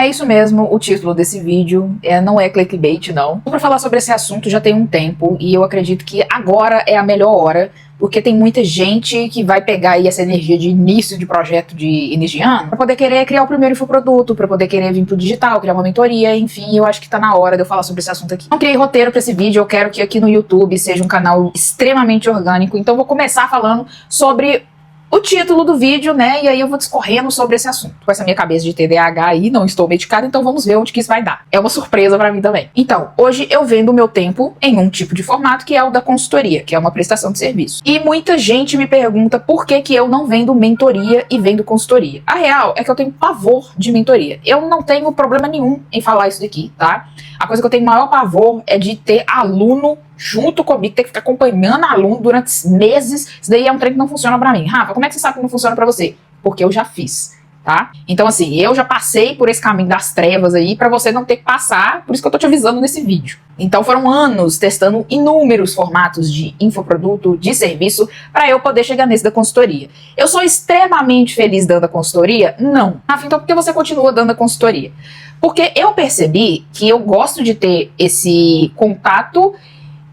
É isso mesmo, o título desse vídeo não é clickbait, não. Pra falar sobre esse assunto já tem um tempo e eu acredito que agora é a melhor hora, porque tem muita gente que vai pegar aí essa energia de início de projeto de início de ano pra poder querer criar o primeiro infoproduto, pra poder querer vir pro digital, criar uma mentoria, enfim, eu acho que tá na hora de eu falar sobre esse assunto aqui. Não criei roteiro pra esse vídeo, eu quero que aqui no YouTube seja um canal extremamente orgânico, então vou começar falando sobre o título do vídeo, né, e aí eu vou discorrendo sobre esse assunto. Com essa minha cabeça de TDAH aí, não estou medicada, então vamos ver onde que isso vai dar. É uma surpresa pra mim também. Então, hoje eu vendo o meu tempo em um tipo de formato que é o da consultoria, que é uma prestação de serviço. E muita gente me pergunta por que que eu não vendo mentoria e vendo consultoria. A real é que eu tenho pavor de mentoria. Eu não tenho problema nenhum em falar isso daqui, tá? A coisa que eu tenho maior pavor é de ter aluno junto comigo, ter que ficar acompanhando aluno durante meses. Isso daí é um trem que não funciona pra mim. Rafa, como é que você sabe que não funciona pra você? Porque eu já fiz, tá? Então assim, eu já passei por esse caminho das trevas aí pra você não ter que passar, por isso que eu tô te avisando nesse vídeo. Então foram anos testando inúmeros formatos de infoproduto, de serviço, pra eu poder chegar nesse da consultoria. Eu sou extremamente feliz dando a consultoria? Não. Rafa, então por que você continua dando a consultoria? Porque eu percebi que eu gosto de ter esse contato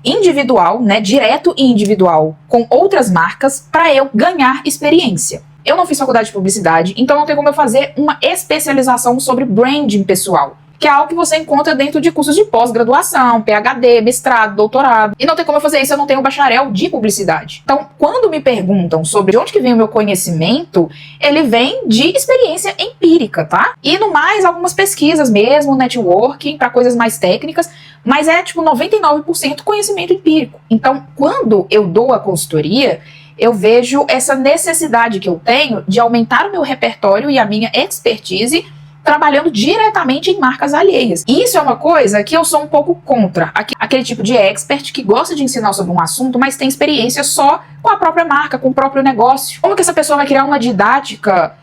individual, né, direto e individual com outras marcas para eu ganhar experiência. Eu não fiz faculdade de publicidade, então não tem como eu fazer uma especialização sobre branding pessoal, que é algo que você encontra dentro de cursos de pós-graduação, PhD, mestrado, doutorado. E não tem como eu fazer isso, eu não tenho bacharel de publicidade. Então, quando me perguntam sobre de onde que vem o meu conhecimento, ele vem de experiência empírica, tá? E no mais, algumas pesquisas mesmo, networking, para coisas mais técnicas, mas é tipo 99% conhecimento empírico. Então, quando eu dou a consultoria, eu vejo essa necessidade que eu tenho de aumentar o meu repertório e a minha expertise trabalhando diretamente em marcas alheias. E isso é uma coisa que eu sou um pouco contra. Aquele tipo de expert que gosta de ensinar sobre um assunto, mas tem experiência só com a própria marca, com o próprio negócio. Como que essa pessoa vai criar uma didática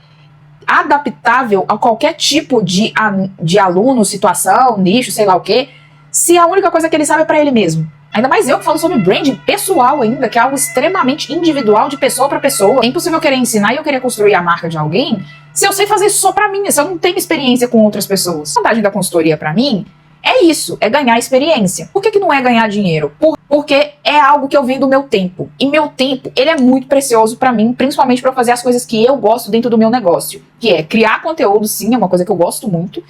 adaptável a qualquer tipo de aluno, situação, nicho, sei lá o quê, se a única coisa que ele sabe é pra ele mesmo? Ainda mais eu que falo sobre branding pessoal ainda, que é algo extremamente individual, de pessoa pra pessoa. É impossível eu querer ensinar e eu querer construir a marca de alguém se eu sei fazer isso só pra mim, se eu não tenho experiência com outras pessoas. A vantagem da consultoria pra mim é isso, é ganhar experiência. Por que que não é ganhar dinheiro? Porque é algo que eu vendo do meu tempo. E meu tempo, ele é muito precioso pra mim, principalmente pra fazer as coisas que eu gosto dentro do meu negócio. Que é criar conteúdo, sim, é uma coisa que eu gosto muito.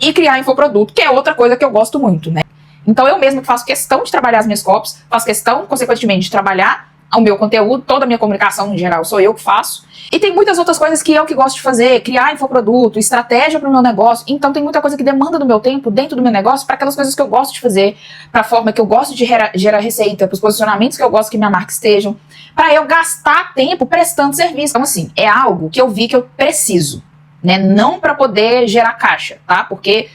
E criar infoproduto, que é outra coisa que eu gosto muito, né? Então eu mesmo faço questão de trabalhar as minhas copies, faço questão, consequentemente, de trabalhar o meu conteúdo, toda a minha comunicação em geral sou eu que faço. E tem muitas outras coisas que eu que gosto de fazer, criar infoproduto, estratégia para o meu negócio. Então tem muita coisa que demanda do meu tempo dentro do meu negócio para aquelas coisas que eu gosto de fazer, para a forma que eu gosto de gerar receita, para os posicionamentos que eu gosto que minha marca estejam, para eu gastar tempo prestando serviço. Então assim, é algo que eu vi que eu preciso. Né, não para poder gerar caixa, tá? Porque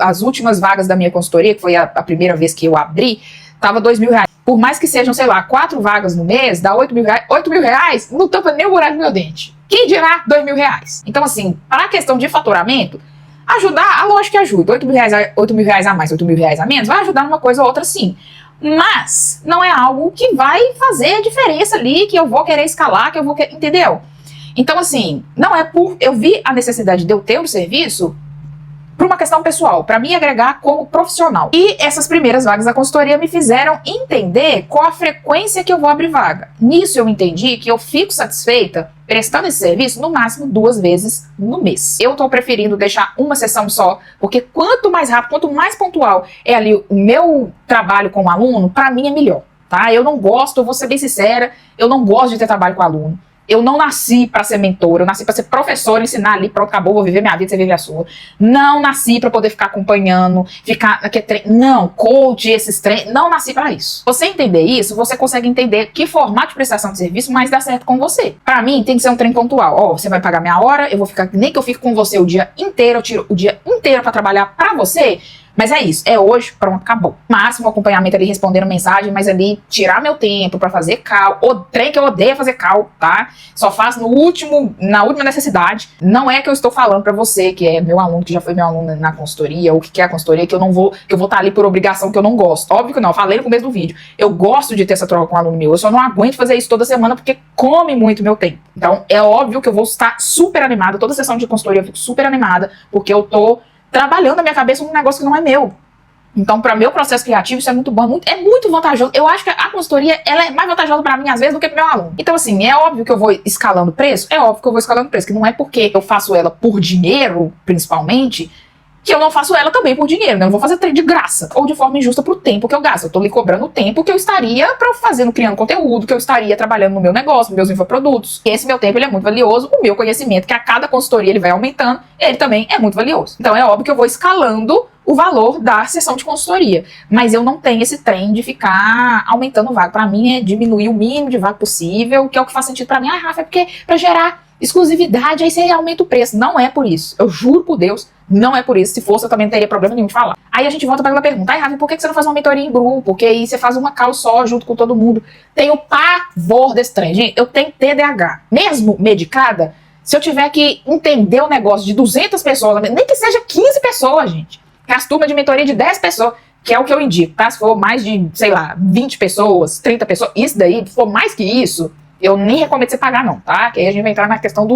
as últimas vagas da minha consultoria, que foi a primeira vez que eu abri, tava R$2.000. Por mais que sejam, sei lá, 4 vagas no mês, dá R$8.000. R$8.000 não tampa nem o buraco do meu dente. Quem dirá R$2.000? Então, assim, para a questão de faturamento, ajudar, lógico que ajuda. R$8.000 a mais, R$8.000 a menos, vai ajudar numa coisa ou outra, sim. Mas não é algo que vai fazer a diferença ali, que eu vou querer escalar, que eu vou querer, entendeu? Então, assim, não é por... Eu vi a necessidade de eu ter um serviço por uma questão pessoal, para me agregar como profissional. E essas primeiras vagas da consultoria me fizeram entender qual a frequência que eu vou abrir vaga. Nisso eu entendi que eu fico satisfeita prestando esse serviço no máximo 2 vezes no mês. Eu tô preferindo deixar uma sessão só, porque quanto mais rápido, quanto mais pontual é ali o meu trabalho com o aluno, para mim é melhor, tá? Eu não gosto, eu vou ser bem sincera, eu não gosto de ter trabalho com aluno. Eu não nasci para ser mentora, eu nasci para ser professora, ensinar ali, pronto, acabou, vou viver minha vida, você vive a sua. Não nasci para poder ficar acompanhando, não, coach, esses treinos, não nasci para isso. Você entender isso, você consegue entender que formato de prestação de serviço mais dá certo com você. Para mim, tem que ser um trem pontual. Ó, você vai pagar minha hora, eu vou ficar, nem que eu fique com você o dia inteiro, eu tiro o dia inteiro para trabalhar para você, Mas é isso, é hoje, pronto, acabou. Máximo acompanhamento ali, respondendo mensagem, mas ali tirar meu tempo pra fazer cal, o trem que eu odeio fazer cal, tá? Só faço na última necessidade. Não é que eu estou falando pra você, que é meu aluno, que já foi meu aluno na consultoria, ou que quer a consultoria, que eu vou estar ali por obrigação, que eu não gosto. Óbvio que não, eu falei no começo do vídeo. Eu gosto de ter essa troca com um aluno meu, eu só não aguento fazer isso toda semana, porque come muito meu tempo. Então, é óbvio que eu vou estar super animada, toda sessão de consultoria eu fico super animada, porque eu tô trabalhando a minha cabeça um negócio que não é meu. Então, para meu processo criativo, isso é muito bom, é muito vantajoso. Eu acho que a consultoria, ela é mais vantajosa para mim, às vezes, do que pro meu aluno. Então, assim, é óbvio que eu vou escalando preço? É óbvio que eu vou escalando preço, que não é porque eu faço ela por dinheiro, principalmente, que eu não faço ela também por dinheiro, né? Eu não vou fazer trem de graça, ou de forma injusta pro tempo que eu gasto. Eu tô lhe cobrando o tempo que eu estaria fazendo, criando conteúdo, que eu estaria trabalhando no meu negócio, nos meus infoprodutos. E esse meu tempo, ele é muito valioso. O meu conhecimento, que a cada consultoria ele vai aumentando, ele também é muito valioso. Então é óbvio que eu vou escalando o valor da sessão de consultoria. Mas eu não tenho esse trem de ficar aumentando vaga. Pra mim é diminuir o mínimo de vaga possível, que é o que faz sentido pra mim. Ah, Rafa, é porque pra gerar exclusividade, aí você aumenta o preço. Não é por isso. Eu juro por Deus, não é por isso. Se fosse, eu também não teria problema nenhum de falar. Aí a gente volta para aquela pergunta. Ai, Rafa, por que você não faz uma mentoria em grupo? Porque aí você faz uma call só, junto com todo mundo. Tenho pavor desse trem. Gente, eu tenho TDAH. Mesmo medicada, se eu tiver que entender o negócio de 200 pessoas, nem que seja 15 pessoas, gente. Que as turmas de mentoria de 10 pessoas, que é o que eu indico, tá? Se for mais de, sei lá, 20 pessoas, 30 pessoas, isso daí, se for mais que isso, eu nem recomendo você pagar, não, tá? Que aí a gente vai entrar na questão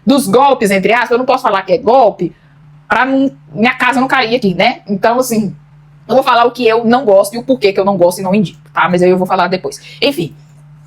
dos golpes, entre aspas. Eu não posso falar que é golpe pra minha casa não cair aqui, né? Então, assim, eu vou falar o que eu não gosto e o porquê que eu não gosto e não indico, tá? Mas aí eu vou falar depois. Enfim,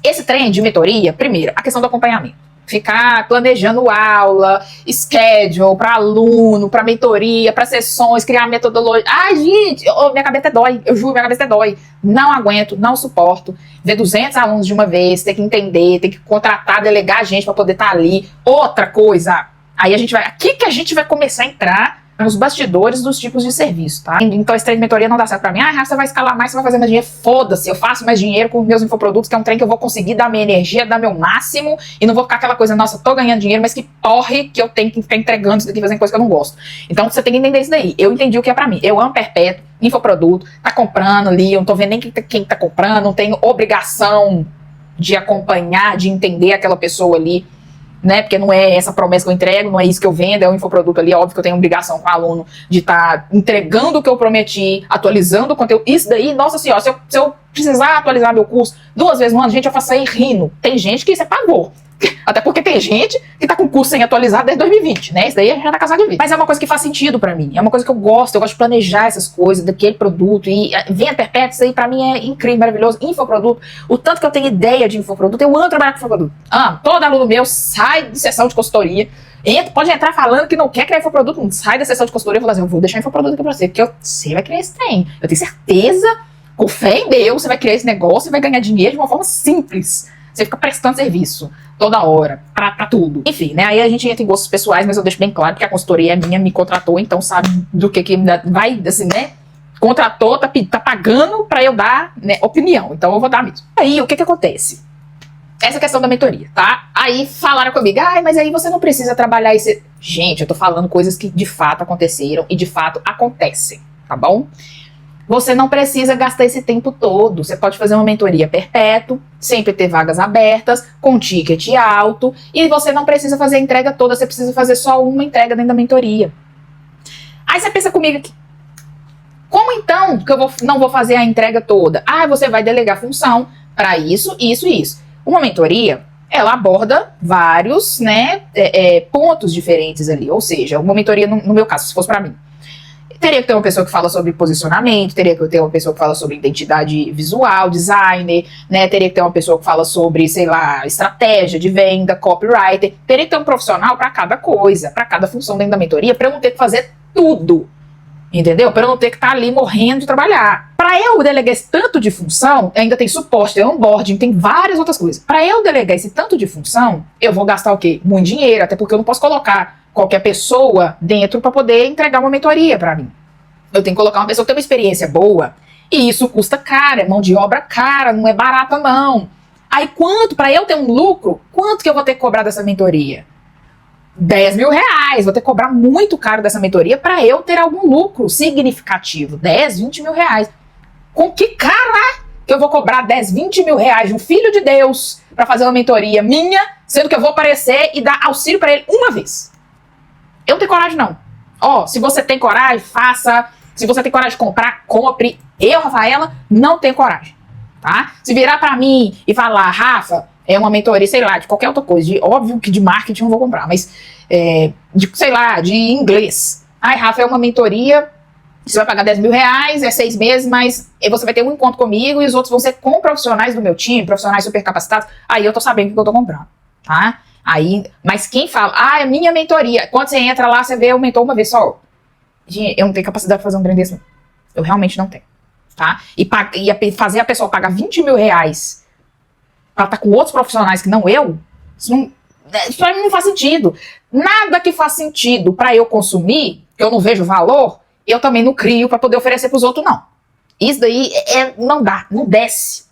esse trem de mentoria, primeiro, a questão do acompanhamento. Ficar planejando aula, schedule para aluno, para mentoria, para sessões, criar metodologia. Ai, gente, minha cabeça dói. Eu juro, minha cabeça dói. Não aguento, não suporto. Ver 200 alunos de uma vez, ter que entender, ter que contratar, delegar gente para poder estar ali. Outra coisa, aí aqui que a gente vai começar a entrar nos bastidores dos tipos de serviço, tá? Então esse trem de mentoria não dá certo pra mim. Ah, você vai escalar mais, você vai fazer mais dinheiro. Foda-se, eu faço mais dinheiro com meus infoprodutos, que é um trem que eu vou conseguir dar minha energia, dar meu máximo, e não vou ficar aquela coisa, nossa, tô ganhando dinheiro, mas que porre que eu tenho que ficar entregando isso daqui, fazendo coisa que eu não gosto. Então você tem que entender isso daí. Eu entendi o que é pra mim. Eu amo perpétuo, infoproduto, tá comprando ali, eu não tô vendo nem quem tá comprando, não tenho obrigação de acompanhar, de entender aquela pessoa ali, né? Porque não é essa promessa que eu entrego, não é isso que eu vendo, é um infoproduto ali. É óbvio que eu tenho obrigação com o aluno de estar entregando o que eu prometi, atualizando o conteúdo. Isso daí, nossa senhora, se eu precisar atualizar meu curso 2 vezes no ano, gente, eu faço aí rindo. Tem gente que isso é pavor. Até porque tem gente que tá com o curso sem atualizar desde 2020, né? Isso daí já tá casado de vida. Mas é uma coisa que faz sentido pra mim. É uma coisa que eu gosto de planejar essas coisas, daquele produto. E venda perpétua, isso aí pra mim é incrível, maravilhoso. Infoproduto. O tanto que eu tenho ideia de infoproduto, eu amo trabalhar com infoproduto. Todo aluno meu sai de sessão de consultoria, pode entrar falando que não quer criar infoproduto, não sai da sessão de consultoria e fala assim, eu vou deixar infoproduto aqui pra você, porque você vai criar esse trem. Eu tenho certeza, com fé em Deus, você vai criar esse negócio e vai ganhar dinheiro de uma forma simples. Você fica prestando serviço toda hora, pra tudo. Enfim, né? Aí a gente entra em gostos pessoais, mas eu deixo bem claro que a consultoria é minha, me contratou, então sabe do que vai, assim, né? Contratou, tá pagando pra eu dar, né, opinião. Então eu vou dar mesmo. Aí, o que acontece? Essa questão da mentoria, tá? Aí falaram comigo, mas aí você não precisa trabalhar esse... Gente, eu tô falando coisas que de fato aconteceram e de fato acontecem, tá bom? Você não precisa gastar esse tempo todo. Você pode fazer uma mentoria perpétua, sempre ter vagas abertas, com ticket alto, e você não precisa fazer a entrega toda, você precisa fazer só uma entrega dentro da mentoria. Aí você pensa comigo aqui, como então que eu não vou fazer a entrega toda? Você vai delegar função para isso, isso e isso. Uma mentoria, ela aborda vários, né, pontos diferentes ali. Ou seja, uma mentoria, no meu caso, se fosse para mim, teria que ter uma pessoa que fala sobre posicionamento, teria que ter uma pessoa que fala sobre identidade visual, designer, né? Teria que ter uma pessoa que fala sobre, sei lá, estratégia de venda, copywriter. Teria que ter um profissional para cada coisa, para cada função dentro da mentoria, para eu não ter que fazer tudo. Entendeu? Para eu não ter que estar ali morrendo de trabalhar. Para eu delegar esse tanto de função, ainda tem suporte, tem onboarding, tem várias outras coisas. Para eu delegar esse tanto de função, eu vou gastar o quê? Muito dinheiro, até porque eu não posso colocar qualquer pessoa dentro para poder entregar uma mentoria para mim. Eu tenho que colocar uma pessoa que tem uma experiência boa, e isso custa caro, é mão de obra cara, não é barata não. Aí para eu ter um lucro, quanto que eu vou ter que cobrar dessa mentoria? R$ 10.000. Vou ter que cobrar muito caro dessa mentoria para eu ter algum lucro significativo. 10, 20 mil reais. Com que cara que eu vou cobrar 10, 20 mil reais de um filho de Deus para fazer uma mentoria minha, sendo que eu vou aparecer e dar auxílio para ele uma vez? Eu não tenho coragem, não. Ó, se você tem coragem, faça. Se você tem coragem de comprar, compre. Eu, Rafaela, não tenho coragem, tá? Se virar para mim e falar, Rafa, é uma mentoria, sei lá, de qualquer outra coisa, óbvio que de marketing eu não vou comprar, mas, sei lá, de inglês. Ai, Rafa, é uma mentoria, você vai pagar 10 mil reais, é 6 meses, mas você vai ter um encontro comigo e os outros vão ser com profissionais do meu time, profissionais super capacitados. Aí eu tô sabendo o que eu tô comprando, tá? Aí, mas quem fala, é minha mentoria, quando você entra lá, você vê o mentor uma vez só. Gente, eu não tenho capacidade de fazer um trem desse, não. Eu realmente não tenho, tá? E fazer a pessoa pagar 20 mil reais pra estar com outros profissionais que não eu, isso pra mim não faz sentido. Nada que faz sentido pra eu consumir, que eu não vejo valor, eu também não crio pra poder oferecer pros outros, não. Isso daí não dá, não desce.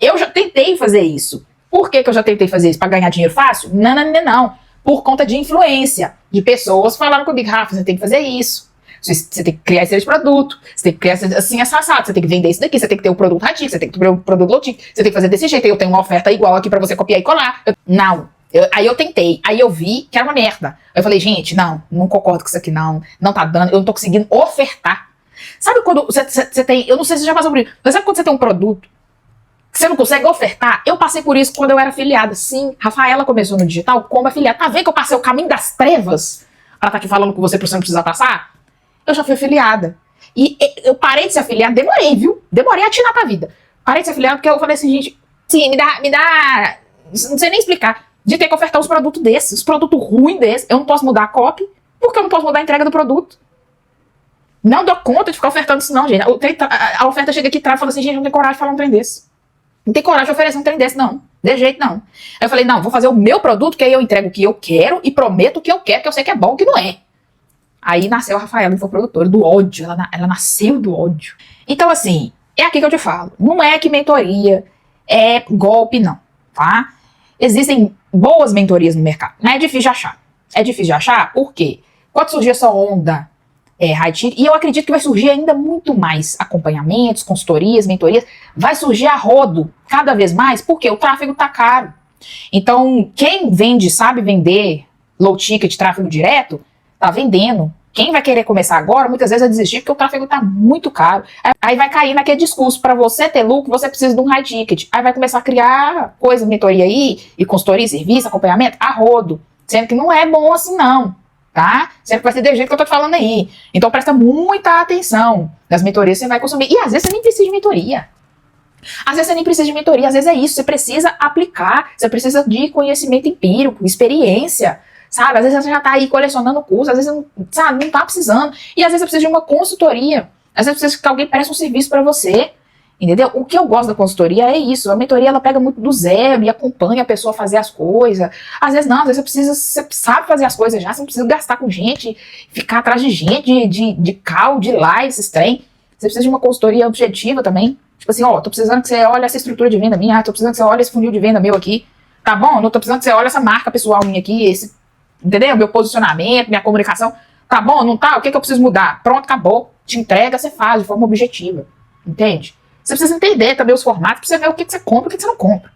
Eu já tentei fazer isso. Por que eu já tentei fazer isso? Pra ganhar dinheiro fácil? Não. Por conta de influência de pessoas falando comigo, Rafa, você tem que fazer isso. Você tem que criar esse produto, você tem que criar assim, assado, você tem que vender isso daqui, você tem que ter o produto ratinho, você tem que ter o produto low-tick, você tem que fazer desse jeito, eu tenho uma oferta igual aqui pra você copiar e colar. Aí eu tentei, aí eu vi que era uma merda. Aí eu falei, gente, não concordo com isso aqui, não tá dando, eu não tô conseguindo ofertar. Sabe quando você tem, eu não sei se você já passou por isso, mas sabe quando você tem um produto que você não consegue ofertar? Eu passei por isso quando eu era afiliada. Sim, Rafaela começou no digital como afiliada. Tá vendo que eu passei o caminho das trevas pra estar aqui falando com você pra você não precisar passar? Eu já fui afiliada. E eu parei de ser afiliada, demorei, viu? Demorei a atinar pra vida. Parei de ser afiliada porque eu falei assim, gente, sim, me dá, não sei nem explicar, de ter que ofertar uns produtos desses, uns produtos ruins desses. Eu não posso mudar a copy, porque eu não posso mudar a entrega do produto. Não dou conta de ficar ofertando isso não, gente. A oferta chega aqui e trava e fala assim, gente, não tem coragem de falar um trem desse. Não tem coragem de oferecer um trem desse, não. De jeito, não. Aí eu falei, não, vou fazer o meu produto, que aí eu entrego o que eu quero e prometo o que eu quero, que eu sei que é bom, que não é. Aí nasceu a Rafaela, infoprodutora, do ódio. Ela nasceu do ódio. Então, assim, é aqui que eu te falo. Não é que mentoria é golpe, não, tá? Existem boas mentorias no mercado, mas é difícil de achar. É difícil de achar, por quê? Quando surgiu essa onda high ticket, e eu acredito que vai surgir ainda muito mais acompanhamentos, consultorias, mentorias, vai surgir a rodo cada vez mais, porque o tráfego tá caro. Então, quem vende, sabe vender low ticket, tráfego direto, tá vendendo. Quem vai querer começar agora, muitas vezes vai desistir porque o tráfego tá muito caro. Aí vai cair naquele discurso, para você ter lucro, você precisa de um high ticket. Aí vai começar a criar coisa, mentoria aí, e consultoria, serviço, acompanhamento, a rodo. Sendo que não é bom assim não, tá? Sempre vai ser do jeito que eu tô te falando aí. Então presta muita atenção nas mentorias que você vai consumir. E às vezes você nem precisa de mentoria. Às vezes você nem precisa de mentoria, às vezes é isso, você precisa aplicar, você precisa de conhecimento empírico, experiência, sabe? Às vezes você já tá aí colecionando curso, às vezes não tá precisando, e às vezes você precisa de uma consultoria, às vezes você precisa que alguém preste um serviço pra você, entendeu? O que eu gosto da consultoria é isso, a mentoria ela pega muito do zero e acompanha a pessoa a fazer as coisas, às vezes não, às vezes você sabe fazer as coisas já, você não precisa gastar com gente, ficar atrás de gente, de call, de live, esses trem, você precisa de uma consultoria objetiva também. Tipo assim, tô precisando que você olhe essa estrutura de venda minha, tô precisando que você olhe esse funil de venda meu aqui, tá bom? Não tô precisando que você olhe essa marca pessoal minha aqui, entendeu? Meu posicionamento, minha comunicação, tá bom? Não tá? O que eu preciso mudar? Pronto, acabou. Te entrega, você faz de forma objetiva, entende? Você precisa entender também os formatos pra você ver o que você compra e o que você não compra.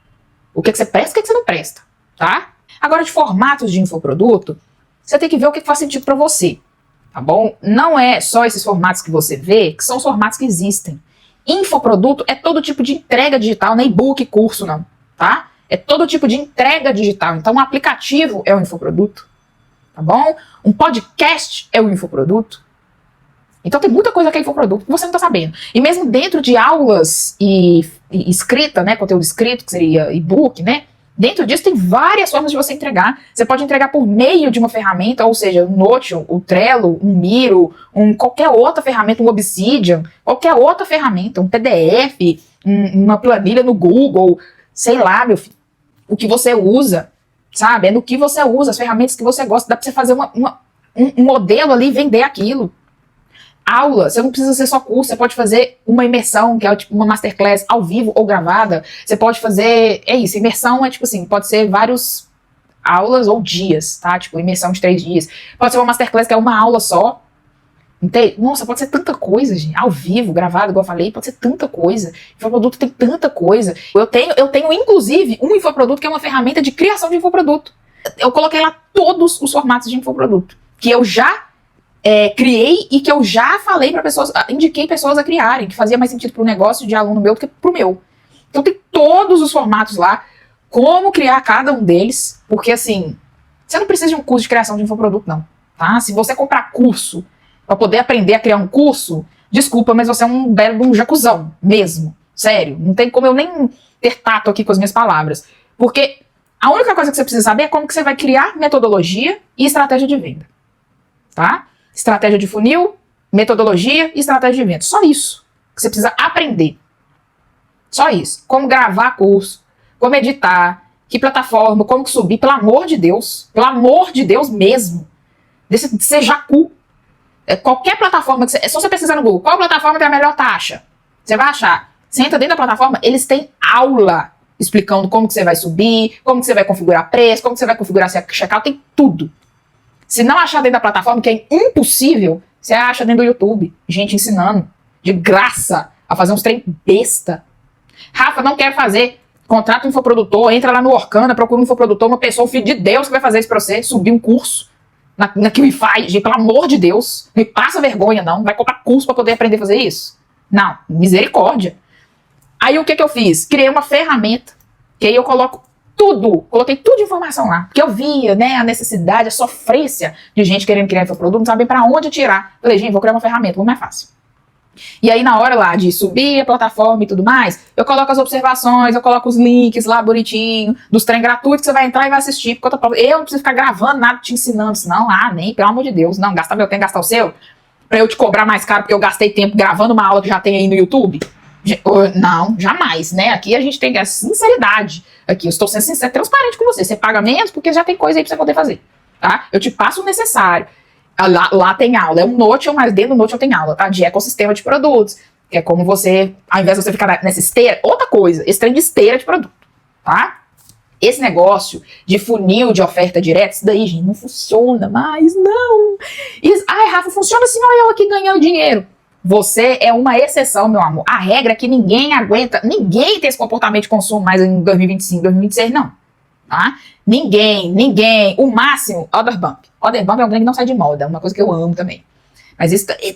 O que você presta e o que você não presta, tá? Agora, de formatos de infoproduto, você tem que ver o que faz sentido pra você, tá bom? Não é só esses formatos que você vê, que são os formatos que existem. Infoproduto é todo tipo de entrega digital, não é e-book, curso não, tá? É todo tipo de entrega digital. Então, um aplicativo é um infoproduto, tá bom? Um podcast é um infoproduto. Então, tem muita coisa que é infoproduto que você não tá sabendo. E mesmo dentro de aulas e escrita, né, conteúdo escrito, que seria e-book, né? Dentro disso tem várias formas de você entregar. Você pode entregar por meio de uma ferramenta, ou seja, um Notion, o Trello, um Miro, qualquer outra ferramenta, um Obsidian, qualquer outra ferramenta, um PDF, uma planilha no Google, sei lá, meu filho, o que você usa, sabe? É no que você usa, as ferramentas que você gosta, dá pra você fazer um modelo ali e vender aquilo. Aula, você não precisa ser só curso, você pode fazer uma imersão, que é tipo uma masterclass ao vivo ou gravada, você pode fazer, imersão é tipo assim, pode ser vários aulas ou dias, tá? Tipo, imersão de 3 dias. Pode ser uma masterclass que é uma aula só. Entende? Nossa, pode ser tanta coisa, gente. Ao vivo, gravado, igual eu falei, pode ser tanta coisa. Infoproduto tem tanta coisa. Eu tenho inclusive, um infoproduto que é uma ferramenta de criação de infoproduto. Eu coloquei lá todos os formatos de infoproduto que eu já criei e que eu já falei para pessoas, indiquei pessoas a criarem, que fazia mais sentido pro negócio de aluno meu do que pro meu. Então tem todos os formatos lá, como criar cada um deles, porque assim, você não precisa de um curso de criação de infoproduto não, tá? Se você comprar curso para poder aprender a criar um curso, desculpa, mas você é um belo um jacuzão, mesmo, sério, não tem como eu nem ter tato aqui com as minhas palavras, porque a única coisa que você precisa saber é como que você vai criar metodologia e estratégia de venda, tá? Estratégia de funil, metodologia e estratégia de venda. Só isso que você precisa aprender. Só isso. Como gravar curso, como editar, que plataforma, como que subir, pelo amor de Deus mesmo. Desse ser jacu. Qualquer plataforma, é só você pesquisar no Google, qual plataforma tem a melhor taxa? Você vai achar. Você entra dentro da plataforma, eles têm aula explicando como que você vai subir, como que você vai configurar preço, como que você vai configurar checkout, tem tudo. Se não achar dentro da plataforma, que é impossível, você acha dentro do YouTube. Gente ensinando, de graça, a fazer uns trem besta. Rafa, não quer fazer. Contrata um infoprodutor, entra lá no Orkana, procura um infoprodutor, uma pessoa, um filho de Deus que vai fazer isso pra você, subir um curso na QIFI. Gente, pelo amor de Deus, não me passa vergonha não, vai comprar curso pra poder aprender a fazer isso? Não, misericórdia. Aí o que eu fiz? Criei uma ferramenta, que aí eu coloquei tudo de informação lá, porque eu via, né, a necessidade, a sofrência de gente querendo criar infoproduto, não sabia pra onde tirar. Falei, gente, vou criar uma ferramenta, muito mais fácil. E aí na hora lá de subir a plataforma e tudo mais, eu coloco as observações, eu coloco os links lá bonitinho, dos treinos gratuitos que você vai entrar e vai assistir, porque eu não preciso ficar gravando nada te ensinando, senão, nem, pelo amor de Deus, não, gastar meu tempo, gastar o seu, pra eu te cobrar mais caro porque eu gastei tempo gravando uma aula que já tem aí no YouTube. Não, jamais, né? Aqui a gente tem a sinceridade. Aqui eu estou sendo sincero, transparente com você. Você paga menos porque já tem coisa aí pra você poder fazer, tá? Eu te passo o necessário. Lá tem aula, é um Notion, mas dentro do Notion tem aula, tá? De ecossistema de produtos, que é como você, ao invés de você ficar nessa esteira, outra coisa, esse trem de esteira de produto, tá? Esse negócio de funil de oferta direta, isso daí, gente, não funciona mais, não. Ai, Rafa, funciona assim, olha eu aqui ganhando dinheiro. Você é uma exceção, meu amor. A regra é que ninguém aguenta, ninguém tem esse comportamento de consumo mais em 2025, 2026, não. Tá? Ninguém. O máximo, Order Bump. Order Bump é um trem que não sai de moda, uma coisa que eu amo também. Mas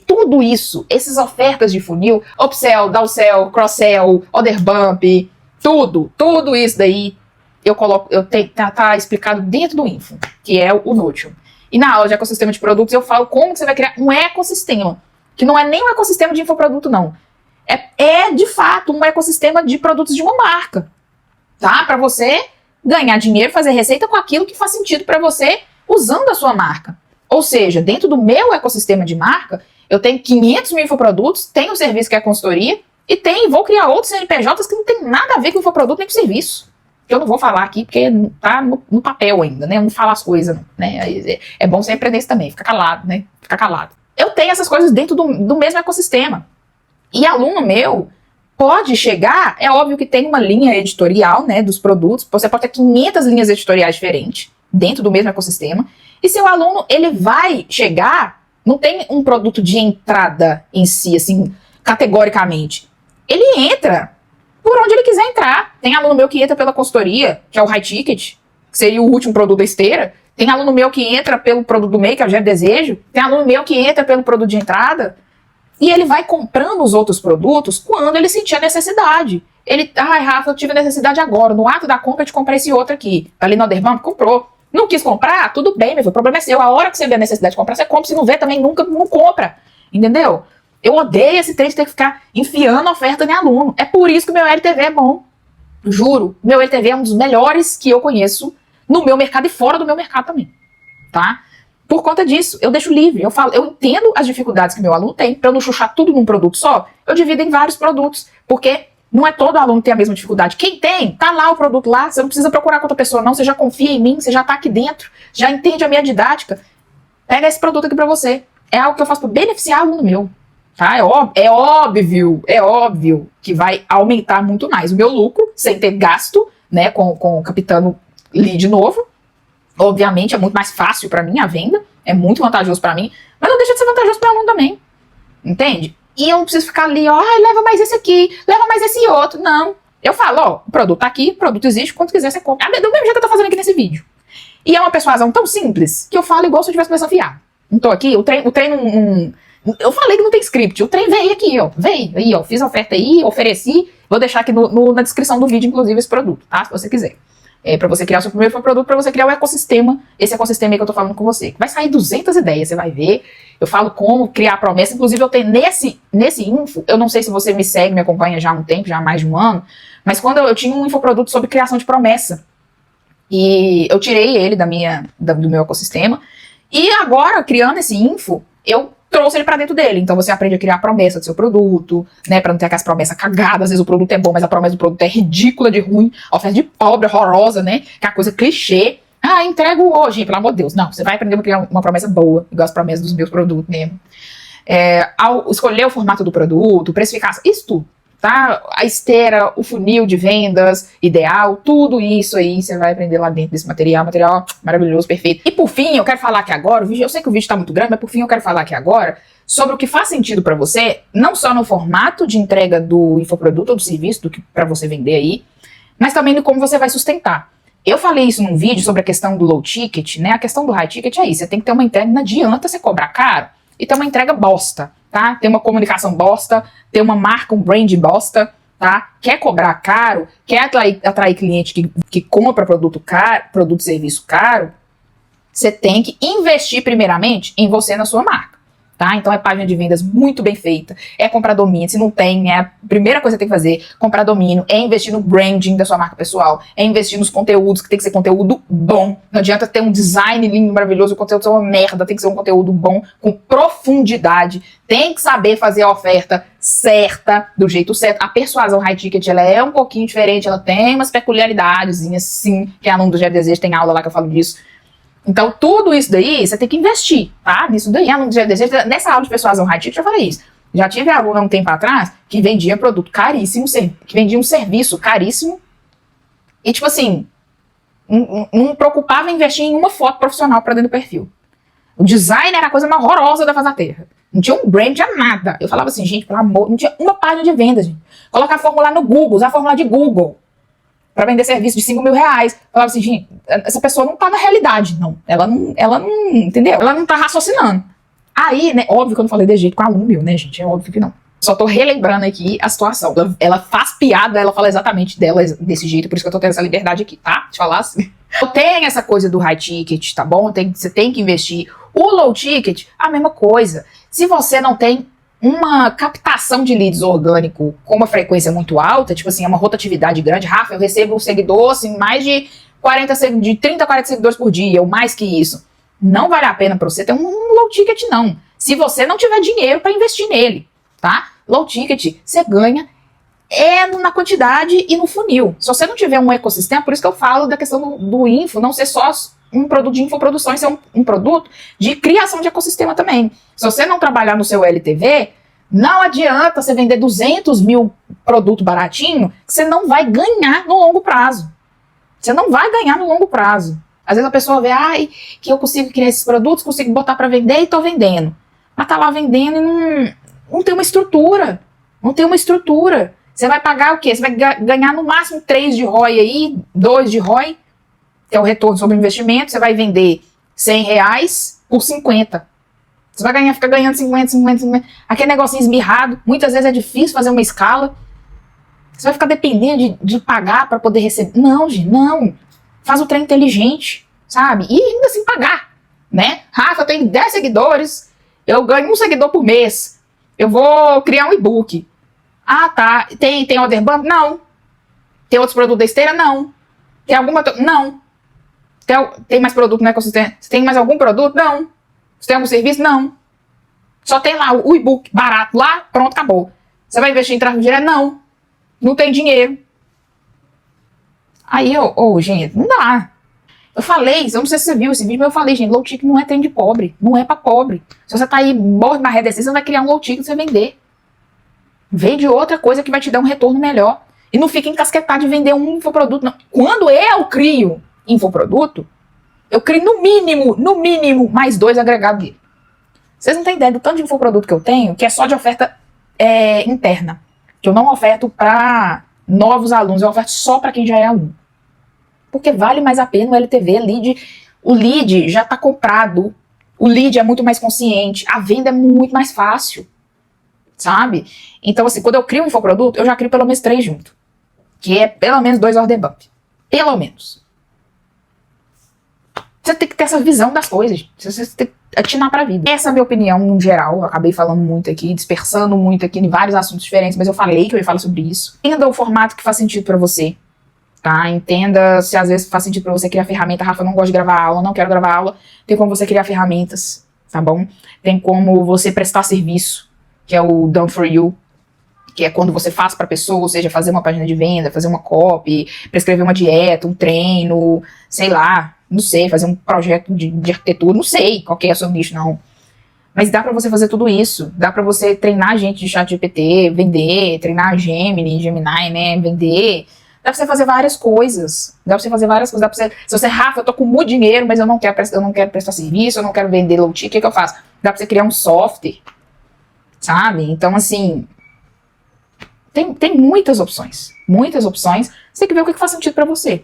tudo isso, essas ofertas de funil, upsell, downsell, cross-sell, Order Bump, tudo isso daí, tá explicado dentro do Info, que é o Notion. E na aula de ecossistema de produtos eu falo como que você vai criar um ecossistema. Que não é nem um ecossistema de infoproduto, não. É de fato um ecossistema de produtos de uma marca. Tá? Para você ganhar dinheiro, fazer receita com aquilo que faz sentido para você usando a sua marca. Ou seja, dentro do meu ecossistema de marca, eu tenho 500 mil infoprodutos, tenho um serviço que é a consultoria, e vou criar outros CNPJs que não tem nada a ver com infoproduto nem com serviço. Que eu não vou falar aqui, porque tá no papel ainda, né? Eu não falo as coisas, né? É bom você aprender isso também, fica calado, né? Fica calado. Eu tenho essas coisas dentro do mesmo ecossistema. E aluno meu pode chegar, é óbvio que tem uma linha editorial, né, dos produtos, você pode ter 500 linhas editoriais diferentes dentro do mesmo ecossistema, e seu aluno, ele vai chegar, não tem um produto de entrada em si, assim, categoricamente. Ele entra por onde ele quiser entrar. Tem aluno meu que entra pela consultoria, que é o high ticket, que seria o último produto da esteira. Tem aluno meu que entra pelo produto do meio, que é o Gero Desejo. Tem aluno meu que entra pelo produto de entrada. E ele vai comprando os outros produtos quando ele sentir a necessidade. Rafa, eu tive necessidade agora. No ato da compra, eu te comprei esse outro aqui. Tá ali no Order Bump, comprou. Não quis comprar? Tudo bem, meu filho. O problema é seu. A hora que você vê a necessidade de comprar, você compra. Se não vê, também nunca não compra. Entendeu? Eu odeio esse trem de ter que ficar enfiando oferta em aluno. É por isso que o meu LTV é bom. Juro. Meu LTV é um dos melhores que eu conheço no meu mercado e fora do meu mercado também, tá? Por conta disso, eu deixo livre, eu entendo as dificuldades que meu aluno tem, para eu não chuchar tudo num produto só, eu divido em vários produtos, porque não é todo aluno que tem a mesma dificuldade. Quem tem, tá lá o produto lá, você não precisa procurar com outra pessoa não, você já confia em mim, você já tá aqui dentro, já entende a minha didática, pega esse produto aqui para você. É algo que eu faço para beneficiar o aluno meu, tá? É óbvio que vai aumentar muito mais o meu lucro, sem ter gasto, né, com captando lead novo, Obviamente é muito mais fácil para mim a venda, é muito vantajoso para mim, mas não deixa de ser vantajoso para o aluno também, entende? E eu não preciso ficar ali, ó, leva mais esse aqui, leva mais esse outro, não. Eu falo, ó, o produto tá aqui, o produto existe, quanto quiser você compra. Do mesmo jeito que eu tô fazendo aqui nesse vídeo. E é uma persuasão tão simples que eu falo igual se eu tivesse começando a fiar. Não tô aqui, o trem eu falei que não tem script, o trem veio aqui, ó, veio aí, ó, fiz a oferta aí, ofereci, vou deixar aqui na descrição do vídeo, inclusive, esse produto, tá? Se você quiser. Para você criar o seu primeiro produto, para você criar o ecossistema, esse ecossistema aí que eu tô falando com você. Vai sair 200 ideias, você vai ver. Eu falo como criar a promessa. Inclusive, eu tenho nesse info, eu não sei se você me segue, me acompanha já há um tempo, já há mais de um ano, mas quando eu tinha um infoproduto sobre criação de promessa. E eu tirei ele do meu ecossistema. E agora, criando esse info, eu trouxe ele pra dentro dele. Então você aprende a criar a promessa do seu produto, né? Pra não ter aquelas promessas cagadas. Às vezes o produto é bom, mas a promessa do produto é ridícula de ruim. A oferta de pobre, horrorosa, né? Que é a coisa clichê. Ah, entrego hoje, pelo amor de Deus. Não, você vai aprender a criar uma promessa boa, igual as promessas dos meus produtos mesmo. Ao escolher o formato do produto, precificação, isso tudo. Tá? A esteira, o funil de vendas ideal, tudo isso aí você vai aprender lá dentro desse material maravilhoso, perfeito. E por fim, eu quero falar aqui agora, eu sei que o vídeo tá muito grande, mas por fim eu quero falar aqui agora sobre o que faz sentido para você, não só no formato de entrega do infoproduto ou do serviço, do que para você vender aí, mas também no como você vai sustentar. Eu falei isso num vídeo sobre a questão do low ticket, né? A questão do high ticket é isso, você tem que ter uma entrega, não adianta você cobrar caro e ter uma entrega bosta. Tá? Ter uma comunicação bosta, ter uma marca, um brand bosta, tá? Quer cobrar caro, quer atrair cliente que compra produto e serviço caro, você tem que investir primeiramente em você na sua marca. Tá? Então é página de vendas muito bem feita, é comprar domínio, se não tem, é a primeira coisa que você tem que fazer, comprar domínio, é investir no branding da sua marca pessoal, é investir nos conteúdos, que tem que ser conteúdo bom, não adianta ter um design lindo, maravilhoso, o conteúdo ser uma merda, tem que ser um conteúdo bom, com profundidade, tem que saber fazer a oferta certa, do jeito certo. A persuasão high ticket, ela é um pouquinho diferente, ela tem umas peculiaridades, sim, que é aluno do Gero Desejo, tem aula lá que eu falo disso. Então, tudo isso daí, você tem que investir, tá? Nisso daí, nessa aula de persuasão high ticket, eu falei isso. Já tive aluno há um tempo atrás que vendia produto caríssimo, que vendia um serviço caríssimo e, tipo assim, não preocupava em investir em uma foto profissional pra dentro do perfil. O design era a coisa mais horrorosa da face da terra. Não tinha um brand, não tinha nada. Eu falava assim, gente, pelo amor, não tinha uma página de vendas, gente. Colocar a fórmula no Google, usar a fórmula de Google para vender serviço de 5 mil reais. Falava assim, gente, essa pessoa não tá na realidade, não. Ela não, entendeu? Ela não tá raciocinando. Aí, né, óbvio que eu não falei desse jeito com a aluno meu, né, gente? É óbvio que não. Só tô relembrando aqui a situação. Ela faz piada, ela fala exatamente dela desse jeito, por isso que eu tô tendo essa liberdade aqui, tá? De falar assim. Eu tenho essa coisa do high ticket, tá bom? Você tem que investir. O low ticket, a mesma coisa. Se você não tem uma captação de leads orgânico com uma frequência muito alta, tipo assim, uma rotatividade grande, Rafa, eu recebo um seguidor, assim, mais de 30 a 40 seguidores por dia, ou mais que isso. Não vale a pena para você ter um low ticket, não. Se você não tiver dinheiro para investir nele, tá? Low ticket, você ganha na quantidade e no funil. Se você não tiver um ecossistema, por isso que eu falo da questão do info, não ser só um produto de infoprodução, isso é um produto de criação de ecossistema também. Se você não trabalhar no seu LTV, não adianta você vender 200 mil produtos baratinho, que você não vai ganhar no longo prazo. Você não vai ganhar no longo prazo. Às vezes a pessoa vê, que eu consigo criar esses produtos, consigo botar para vender e tô vendendo. Mas tá lá vendendo e não tem uma estrutura. Não tem uma estrutura. Você vai pagar o quê? Você vai ganhar no máximo 3 de ROI aí, 2 de ROI, que é o retorno sobre o investimento. Você vai vender 100 reais por 50. Você vai ficar ganhando 50. Aquele negocinho esmirrado. Muitas vezes é difícil fazer uma escala. Você vai ficar dependendo de pagar para poder receber. Não, gente, não. Faz o trem inteligente, sabe? E ainda assim pagar, né? Rafa, eu tenho 10 seguidores, eu ganho 1 seguidor por mês. Eu vou criar um e-book. Ah, tá. Tem order bump? Não. Tem outros produtos da esteira? Não. Tem alguma... Não. Tem mais produto no ecossistema? Você tem mais algum produto? Não. Você tem algum serviço? Não. Só tem lá o e-book barato lá, pronto, acabou. Você vai investir em tráfego direto? Não. Não tem dinheiro. Aí gente, não dá. Eu falei, eu não sei se você viu esse vídeo, mas eu falei, gente, low ticket não é trem de pobre. Não é pra pobre. Se você tá aí morto na rede, você vai criar um low ticket pra você vender. Vende outra coisa que vai te dar um retorno melhor. E não fica encasquetado de vender um infoproduto, não. Quando eu crio infoproduto, eu crio no mínimo, mais 2 agregados dele. Vocês não têm ideia do tanto de infoproduto que eu tenho, que é só de oferta interna. Que eu não oferto para novos alunos, eu oferto só para quem já é aluno. Porque vale mais a pena o LTV, o lead já está comprado, o lead é muito mais consciente, a venda é muito mais fácil, sabe? Então, assim, quando eu crio um infoproduto, eu já crio pelo menos 3 junto. Que é pelo menos 2 order bump. Pelo menos. Você tem que ter essa visão das coisas. Você tem que atinar pra vida. Essa é a minha opinião, no geral. Eu acabei falando muito aqui, dispersando muito aqui em vários assuntos diferentes, mas eu falei que eu ia falar sobre isso. Entenda o formato que faz sentido pra você. Tá? Entenda se às vezes faz sentido pra você criar ferramenta. Rafa, eu não gosto de gravar aula, não quero gravar aula. Tem como você criar ferramentas, tá bom? Tem como você prestar serviço, que é o Done For You, que é quando você faz pra pessoa, ou seja, fazer uma página de venda, fazer uma copy, prescrever uma dieta, um treino, sei lá, não sei, fazer um projeto de arquitetura, não sei qual que é o seu nicho, não. Mas dá pra você fazer tudo isso, dá pra você treinar gente de ChatGPT, vender, treinar Gemini, né, vender. Dá pra você fazer várias coisas. Dá pra você, se você, Rafa, eu tô com muito dinheiro, mas eu não quero prestar serviço, eu não quero vender low ticket, o que eu faço? Dá pra você criar um software, sabe? Então, assim, tem muitas opções. Muitas opções. Você tem que ver o que faz sentido pra você.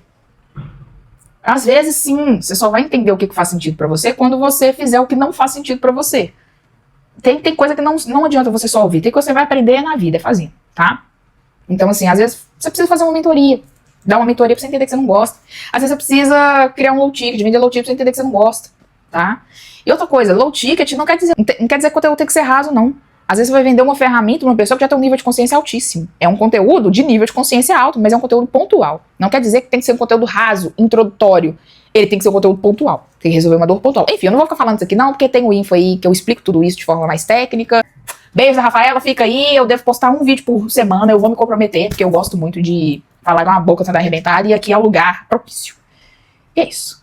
Às vezes, sim, você só vai entender o que faz sentido pra você quando você fizer o que não faz sentido pra você. Tem coisa que não adianta você só ouvir. Tem coisa que você vai aprender na vida, fazendo, tá? Então, assim, às vezes você precisa fazer uma mentoria. Dar uma mentoria pra você entender que você não gosta. Às vezes você precisa criar um low ticket, vender low ticket pra você entender que você não gosta, tá? E outra coisa, low ticket não quer dizer que o conteúdo tem que ser raso, não. Às vezes você vai vender uma ferramenta pra uma pessoa que já tem um nível de consciência altíssimo. É um conteúdo de nível de consciência alto, mas é um conteúdo pontual. Não quer dizer que tem que ser um conteúdo raso, introdutório. Ele tem que ser um conteúdo pontual. Tem que resolver uma dor pontual. Enfim, eu não vou ficar falando isso aqui não, porque tem o info aí que eu explico tudo isso de forma mais técnica. Beijo da Rafaela, fica aí. Eu devo postar um vídeo por semana, eu vou me comprometer, porque eu gosto muito de falar com a boca sendo arrebentada, e aqui é o lugar propício. E é isso.